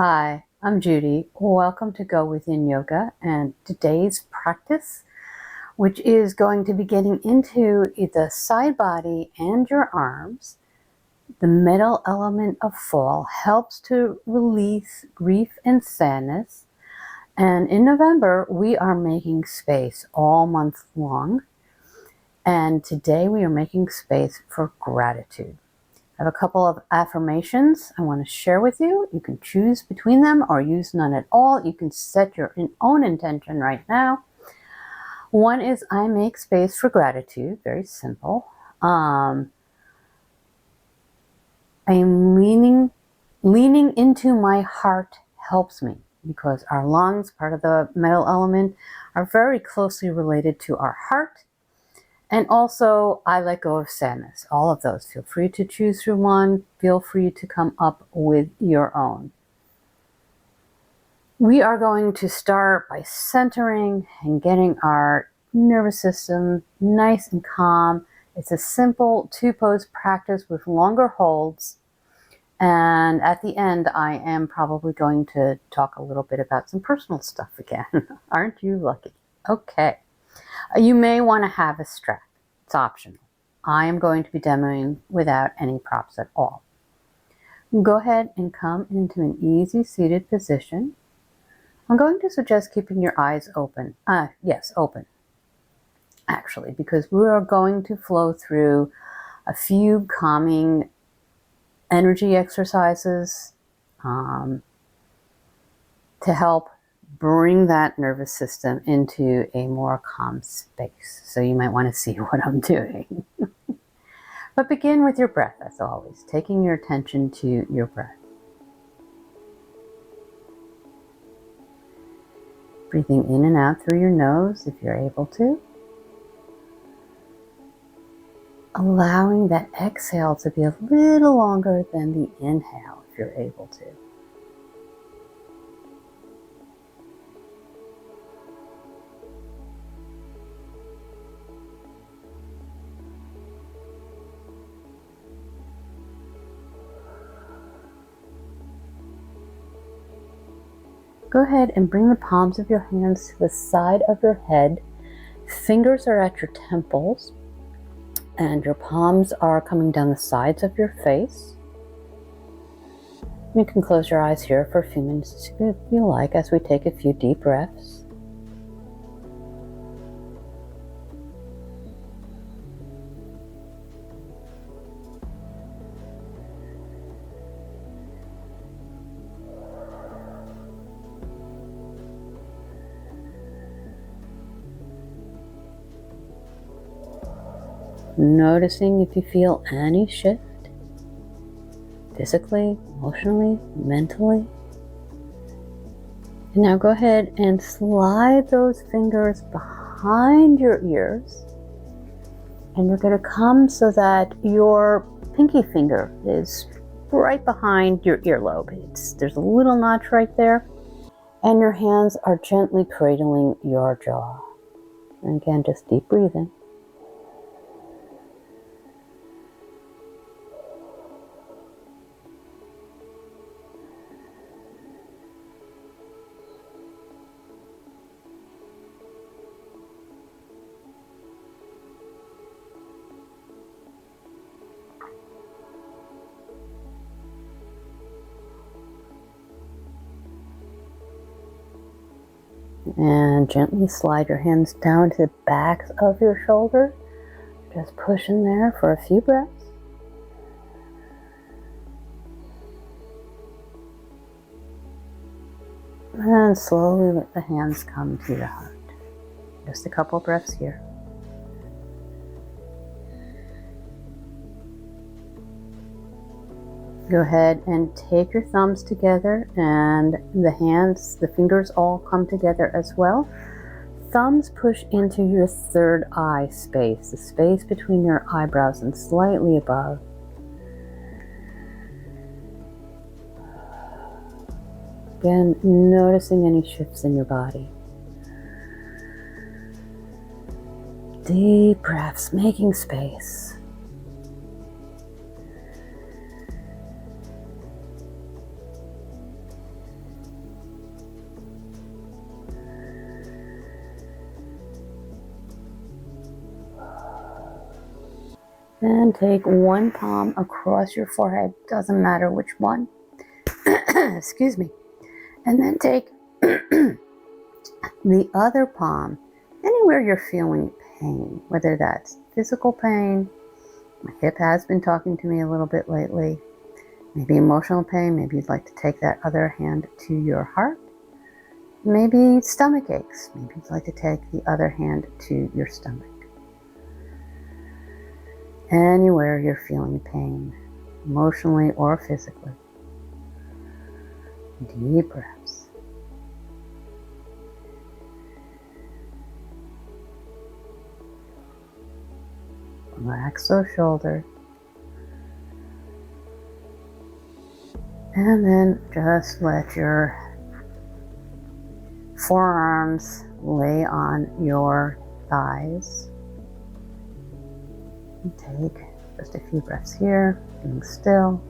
Hi, I'm Judy. Welcome to Go Within Yoga and today's practice, which is going to be getting into the side body and your arms. The metal element of fall helps to release grief and sadness. And in November, we are making space all month long. And today we are making space for gratitude. I have a couple of affirmations I want to share with you. You can choose between them or use none at all. You can set your own intention right now. One is I make space for gratitude. Very simple. I'm leaning into my heart helps me because our lungs, part of the metal element, are very closely related to our heart. And also, I let go of sadness. All of those. Feel free to choose through one. Feel free to come up with your own. We are going to start by centering and getting our nervous system nice and calm. It's a simple 2-pose practice with longer holds. And at the end, I am probably going to talk a little bit about some personal stuff again. Aren't you lucky? Okay. You may want to have a strap. It's optional. I am going to be demoing without any props at all. Go ahead and come into an easy seated position. I'm going to suggest keeping your eyes open. Yes, open. Actually, because we are going to flow through a few calming energy exercises to help bring that nervous system into a more calm space. So you might want to see what I'm doing. But begin with your breath, as always, taking your attention to your breath. Breathing in and out through your nose if you're able to. Allowing that exhale to be a little longer than the inhale if you're able to. Go ahead and bring the palms of your hands to the side of your head. Fingers are at your temples, and your palms are coming down the sides of your face. You can close your eyes here for a few minutes if you like as we take a few deep breaths. Noticing if you feel any shift, physically, emotionally, mentally. And now go ahead and slide those fingers behind your ears. And you're going to come so that your pinky finger is right behind your earlobe. There's a little notch right there. And your hands are gently cradling your jaw. And again, just deep breathing. And gently slide your hands down to the backs of your shoulder. Just push in there for a few breaths. And then slowly let the hands come to your heart. Just a couple breaths here. Go ahead and take your thumbs together and the fingers all come together as well. Thumbs push into your third eye space, the space between your eyebrows and slightly above. Again, noticing any shifts in your body. Deep breaths, making space. And take one palm across your forehead, doesn't matter which one. Excuse me. And then take the other palm anywhere you're feeling pain, whether that's physical pain. My hip has been talking to me a little bit lately. Maybe emotional pain. Maybe you'd like to take that other hand to your heart. Maybe stomach aches. Maybe you'd like to take the other hand to your stomach. Anywhere you're feeling pain, emotionally or physically. Deep breaths. Relax those shoulders. And then just let your forearms lay on your thighs. And take just a few breaths here, being still.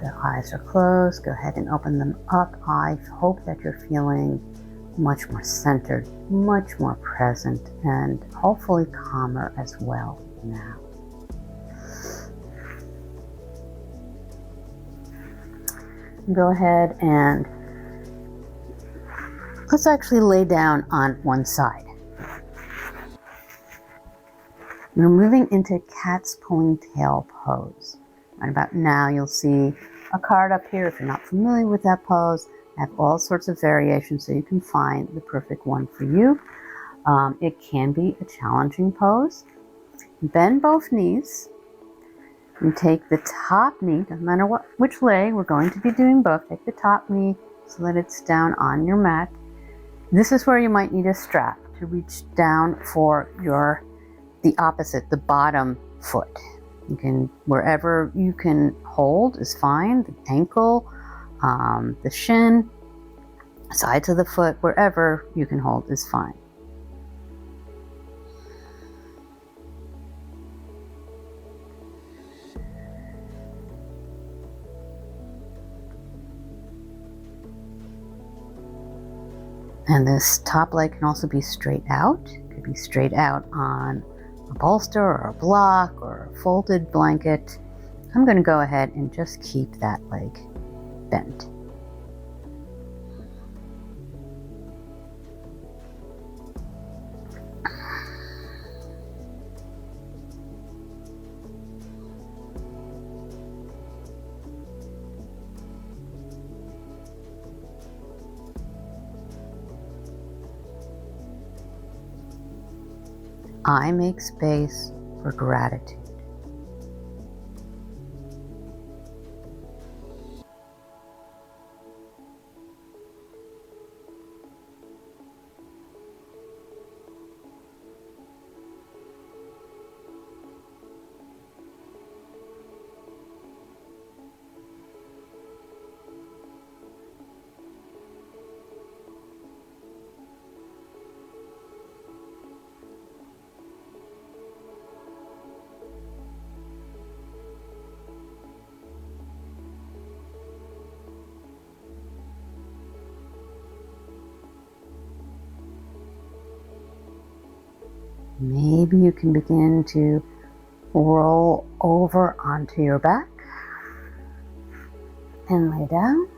The eyes are closed. Go ahead and open them up. I hope that you're feeling much more centered, much more present, and hopefully calmer as well now. Go ahead and let's actually lay down on one side. We're moving into cat's pulling tail pose. Right about now you'll see a card up here. If you're not familiar with that pose, I have all sorts of variations so you can find the perfect one for you. It can be a challenging pose. Bend both knees and take the top knee, doesn't matter which leg, we're going to be doing both. Take the top knee so that it's down on your mat. This is where you might need a strap to reach down for the opposite, the bottom foot. You can, wherever you can hold is fine. The ankle, the shin, sides of the foot, wherever you can hold is fine. And this top leg can also be straight out. It could be straight out on a bolster or a block or a folded blanket. I'm going to go ahead and just keep that leg bent. I make space for gratitude. Maybe you can begin to roll over onto your back and lay down.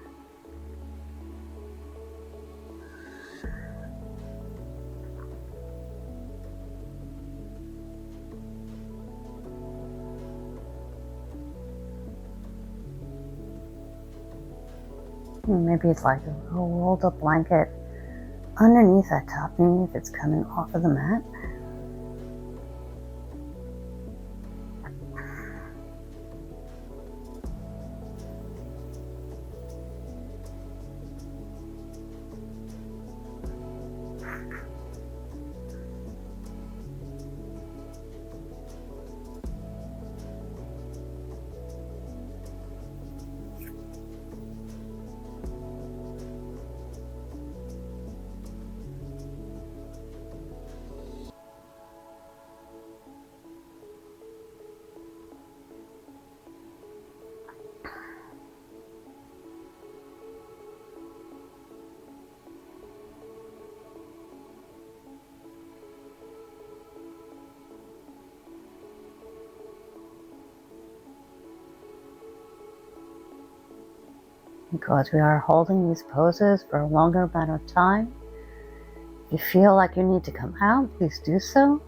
Maybe it's like a rolled up blanket underneath that top knee if it's coming off of the mat. because we are holding these poses for a longer amount of time. If you feel like you need to come out, please do so.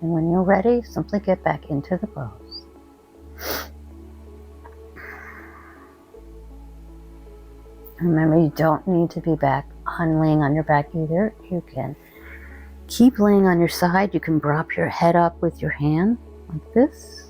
And when you're ready, simply get back into the pose. Remember, you don't need to be back on laying on your back either. You can keep laying on your side. You can prop your head up with your hand like this.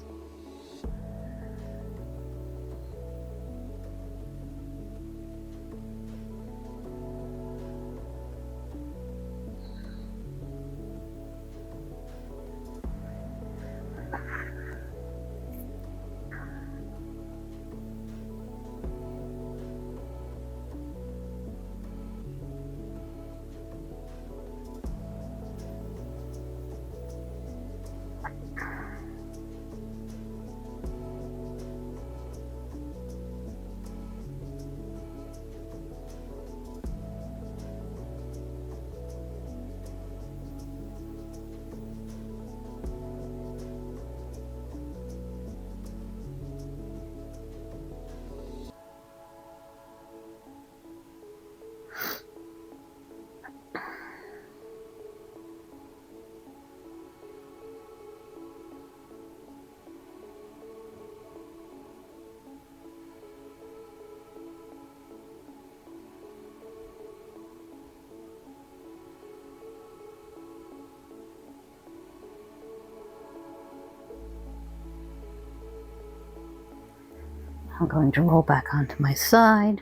I'm going to roll back onto my side.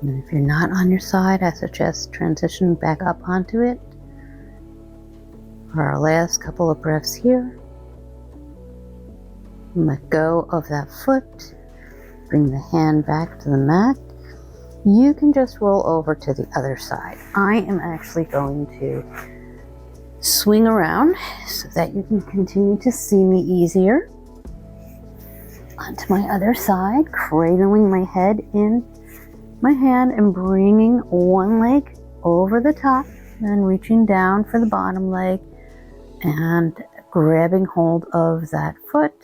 And if you're not on your side, I suggest transition back up onto it for our last couple of breaths here. Let go of that foot. Bring the hand back to the mat. You can just roll over to the other side. I am actually going to swing around so that you can continue to see me easier. Onto my other side, cradling my head in my hand and bringing one leg over the top and reaching down for the bottom leg and grabbing hold of that foot.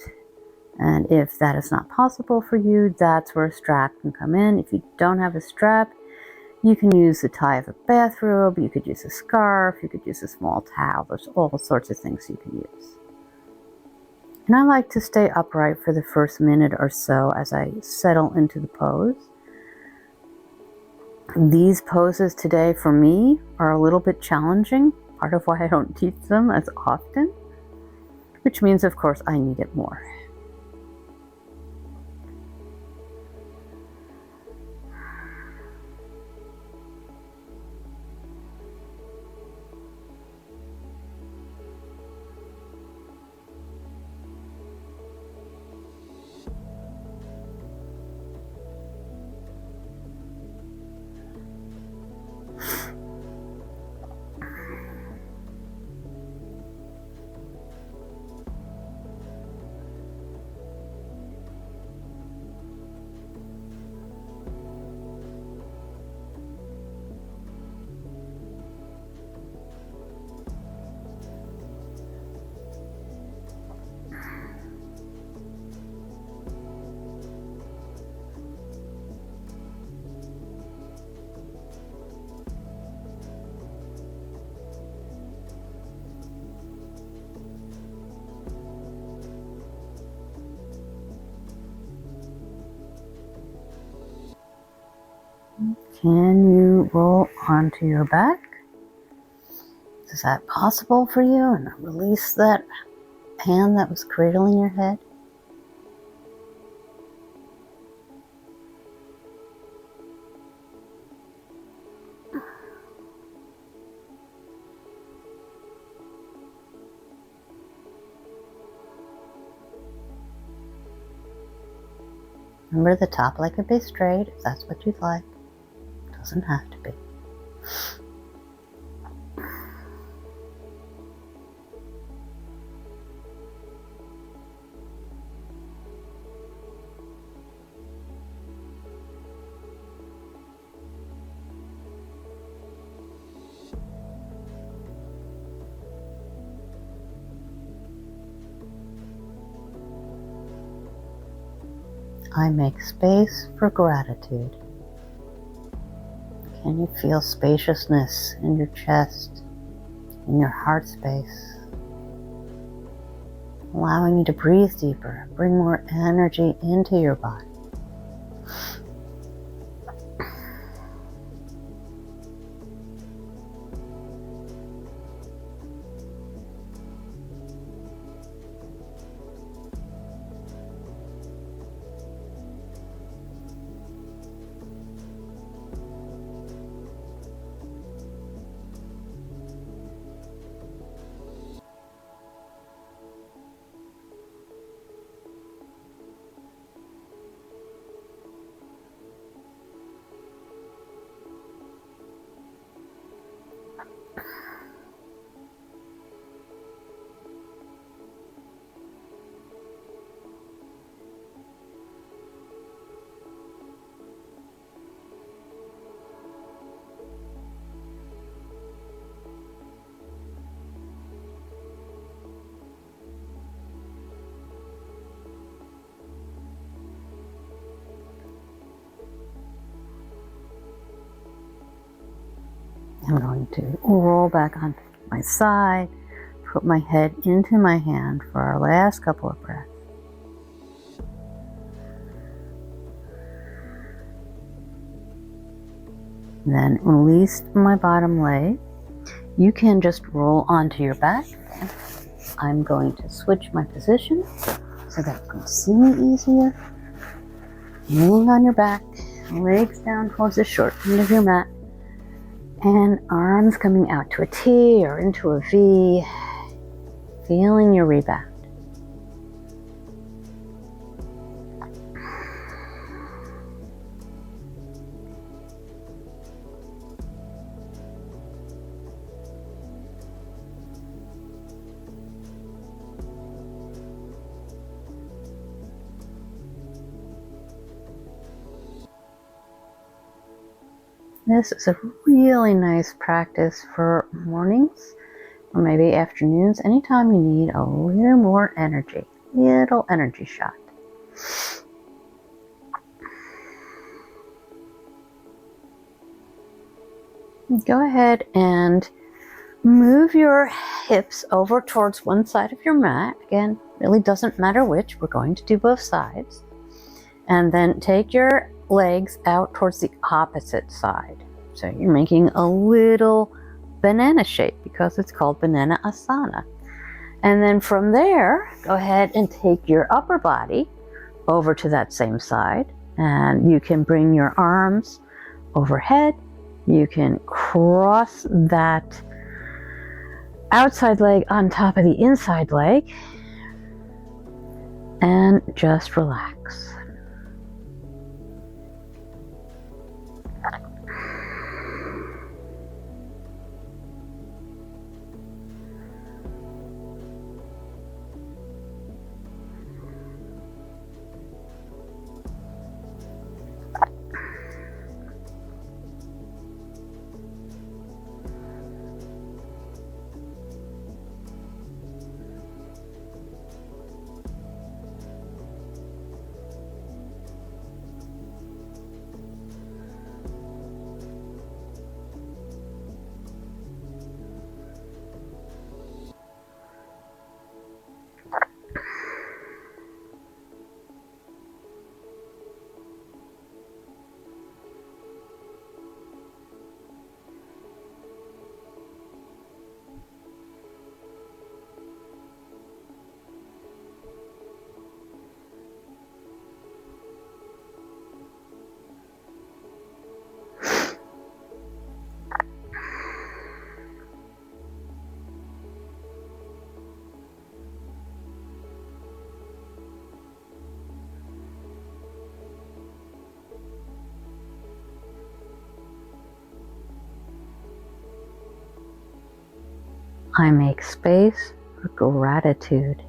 And if that is not possible for you, that's where a strap can come in. If you don't have a strap, you can use the tie of a bathrobe, you could use a scarf, you could use a small towel. There's all sorts of things you can use. And I like to stay upright for the first minute or so as I settle into the pose. These poses today for me are a little bit challenging, part of why I don't teach them as often, which means of course I need it more. Can you roll onto your back? Is that possible for you? And release that hand that was cradling your head. Remember, the top leg could be straight if that's what you'd like. Doesn't have to be. I make space for gratitude. Can you feel spaciousness in your chest, in your heart space? Allowing you to breathe deeper, bring more energy into your body. I'm going to roll back onto my side, put my head into my hand for our last couple of breaths. Then release my bottom leg. You can just roll onto your back. I'm going to switch my position so that you can see me easier. Kneeling on your back, legs down towards the short end of your mat, and arms coming out to a T or into a V, feeling your rebound. This is a really nice practice for mornings or maybe afternoons, anytime you need a little more energy, little energy shot. Go ahead and move your hips over towards one side of your mat. Again, really doesn't matter which, we're going to do both sides. And then take your legs out towards the opposite side. So you're making a little banana shape because it's called Bananasana. And then from there, go ahead and take your upper body over to that same side. And you can bring your arms overhead. You can cross that outside leg on top of the inside leg and just relax. I make space for gratitude.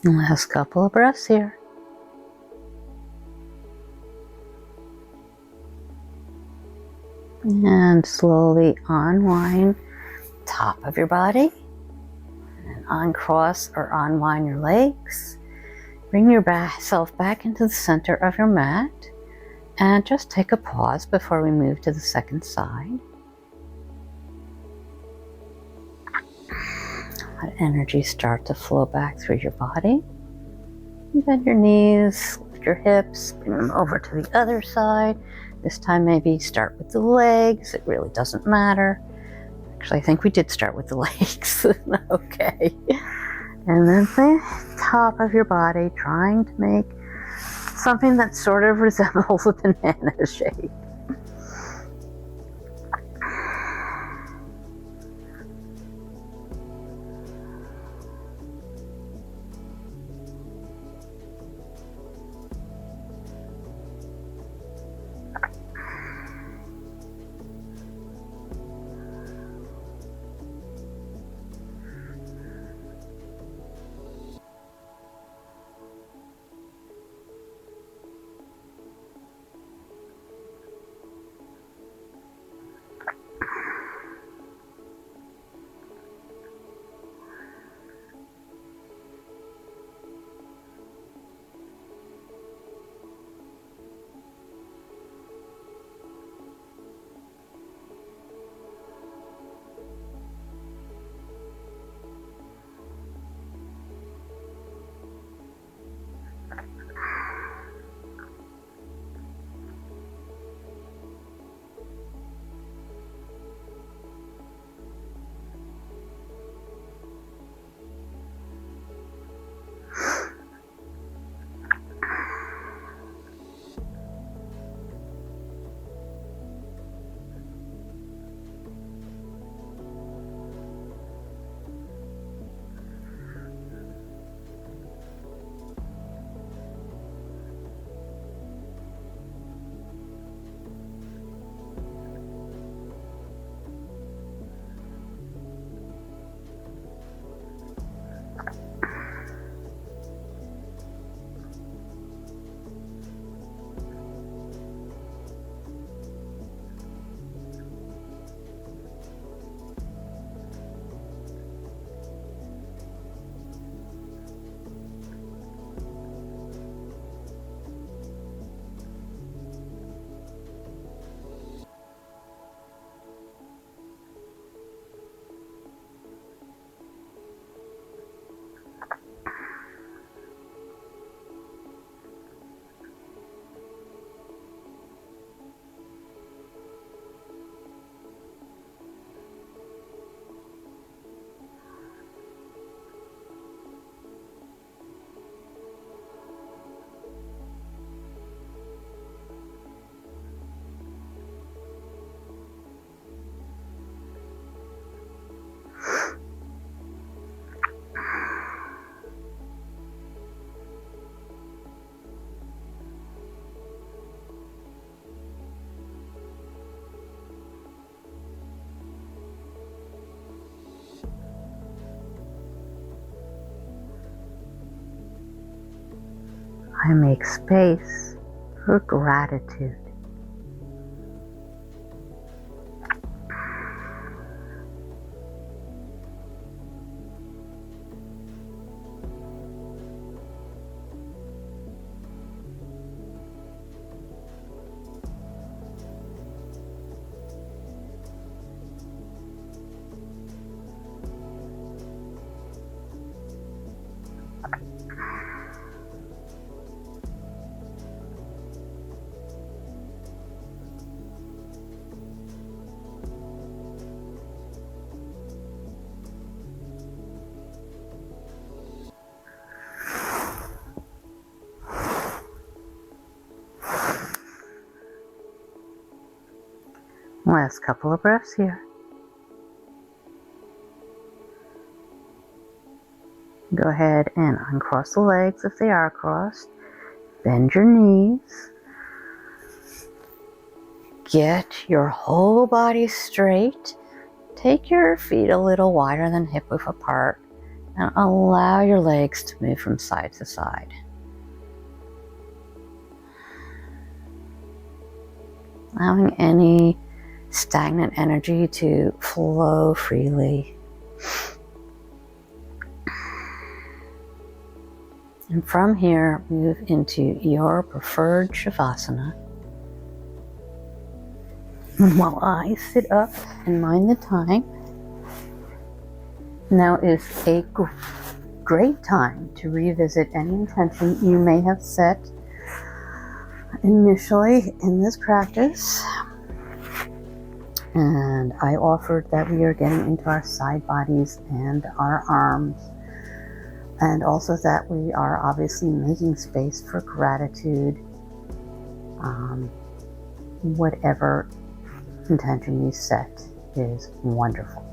Last couple of breaths here. And slowly unwind top of your body. And uncross or unwind your legs. Bring yourself back into the center of your mat. And just take a pause before we move to the second side. Let energy start to flow back through your body. Bend your knees, lift your hips, bring them over to the other side. This time maybe start with the legs. It really doesn't matter. Actually, I think we did start with the legs. Okay. And then the top of your body, trying to make something that sort of resembles a banana shape. I make space for gratitude. Last couple of breaths here. Go ahead and uncross the legs if they are crossed. Bend your knees. Get your whole body straight. Take your feet a little wider than hip width apart and allow your legs to move from side to side. Allowing any stagnant energy to flow freely. And from here, move into your preferred Savasana. And while I sit up and mind the time, now is a great time to revisit any intention you may have set initially in this practice. And I offered that we are getting into our side bodies and our arms, and also that we are obviously making space for gratitude, whatever intention you set is wonderful.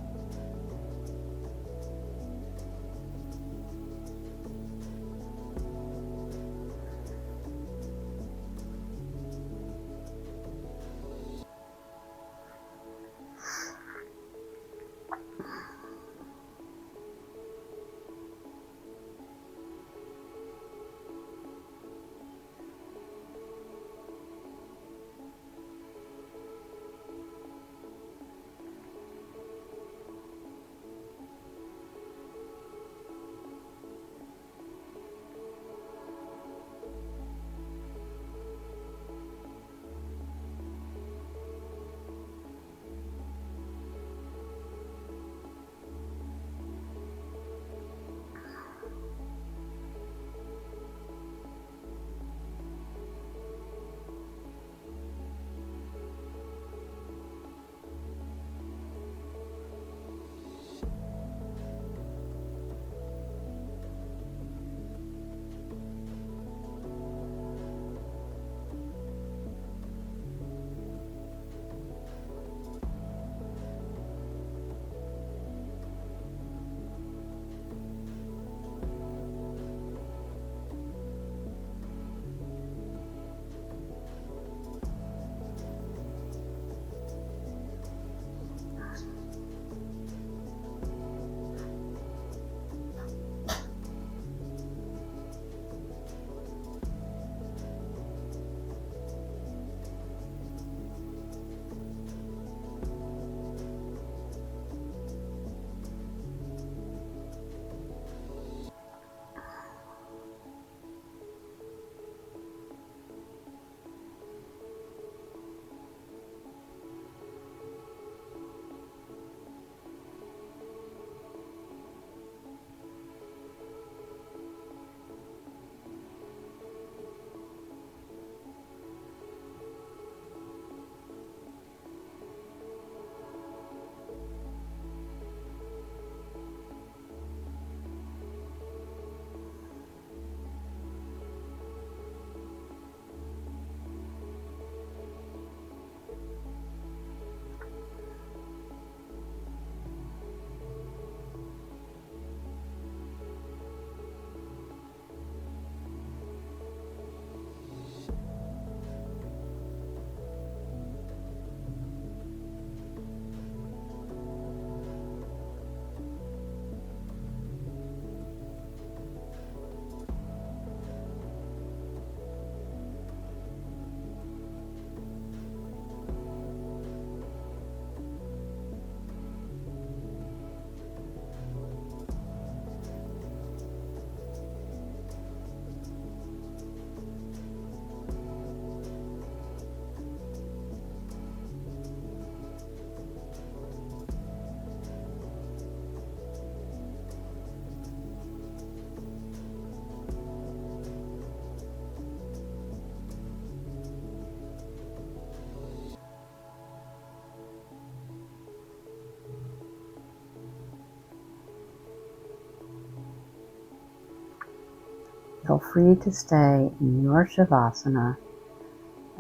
Feel free to stay in your Savasana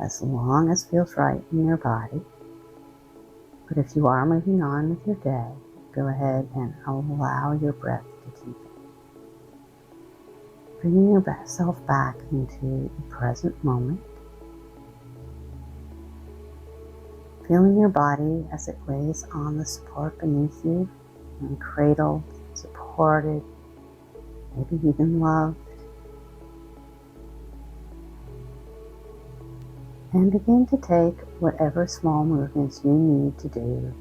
as long as feels right in your body. But if you are moving on with your day, go ahead and allow your breath to deepen. Bringing yourself back into the present moment. Feeling your body as it lays on the support beneath you, and cradled, supported, maybe even loved. And begin to take whatever small movements you need to do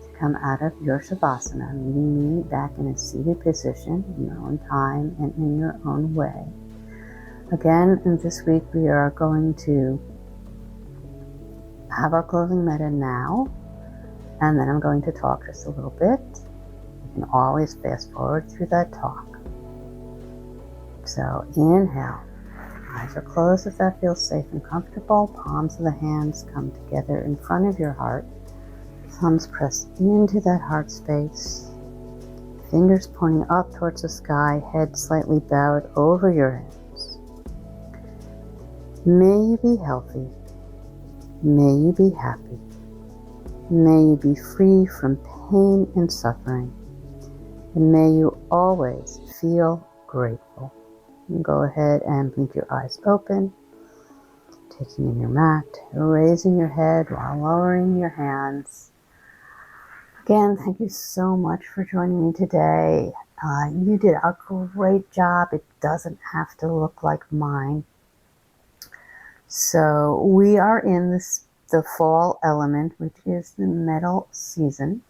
to come out of your Savasana, meeting me back in a seated position in your own time and in your own way. Again, in this week we are going to have our closing metta now, and then I'm going to talk just a little bit. You can always fast forward through that talk. So inhale. Eyes are closed if that feels safe and comfortable. Palms of the hands come together in front of your heart. Thumbs pressed into that heart space. Fingers pointing up towards the sky, head slightly bowed over your hands. May you be healthy. May you be happy. May you be free from pain and suffering. And may you always feel grateful. And go ahead and blink your eyes open, taking in your mat, raising your head while lowering your hands. Again, thank you so much for joining me today. You did a great job. It doesn't have to look like mine. So we are in the fall element, which is the metal season.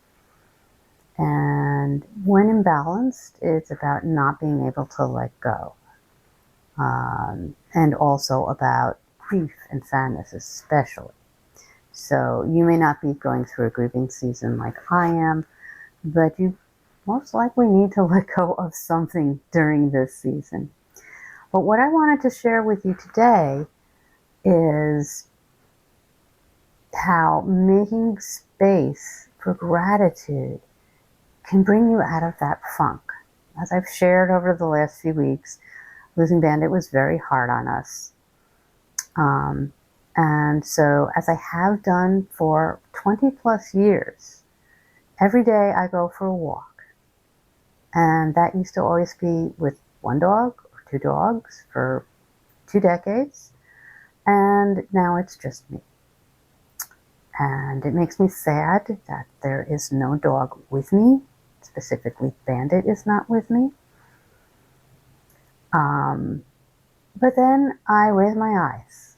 And when imbalanced, it's about not being able to let go. And also about grief and sadness especially. So you may not be going through a grieving season like I am, but you most likely need to let go of something during this season. But what I wanted to share with you today is how making space for gratitude can bring you out of that funk. As I've shared over the last few weeks, losing Bandit was very hard on us. And so, as I have done for 20 plus years, every day I go for a walk. And that used to always be with one dog or two dogs for 2 decades. And now it's just me. And it makes me sad that there is no dog with me. Specifically, Bandit is not with me. But then I raise my eyes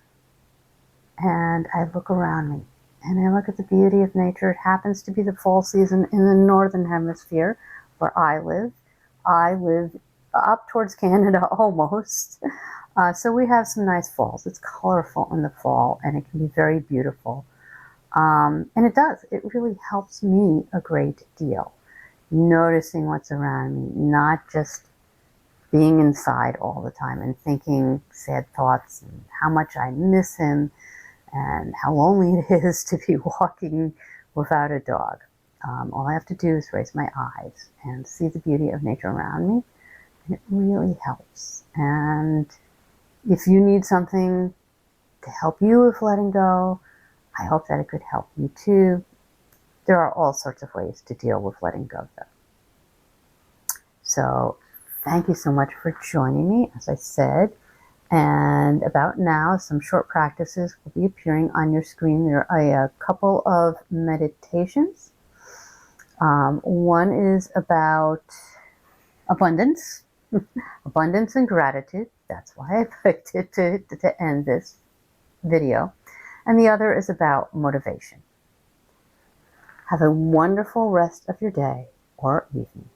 and I look around me and I look at the beauty of nature. It happens to be the fall season in the northern hemisphere where I live. I live up towards Canada almost. So we have some nice falls. It's colorful in the fall and it can be very beautiful. And it does. It really helps me a great deal. Noticing what's around me, not just being inside all the time and thinking sad thoughts and how much I miss him and how lonely it is to be walking without a dog. All I have to do is raise my eyes and see the beauty of nature around me, and it really helps. And if you need something to help you with letting go, I hope that it could help you too. There are all sorts of ways to deal with letting go, though. So thank you so much for joining me, as I said. And about now, some short practices will be appearing on your screen. There are a couple of meditations. One is about abundance, abundance and gratitude. That's why I picked it to end this video. And the other is about motivation. Have a wonderful rest of your day or evening.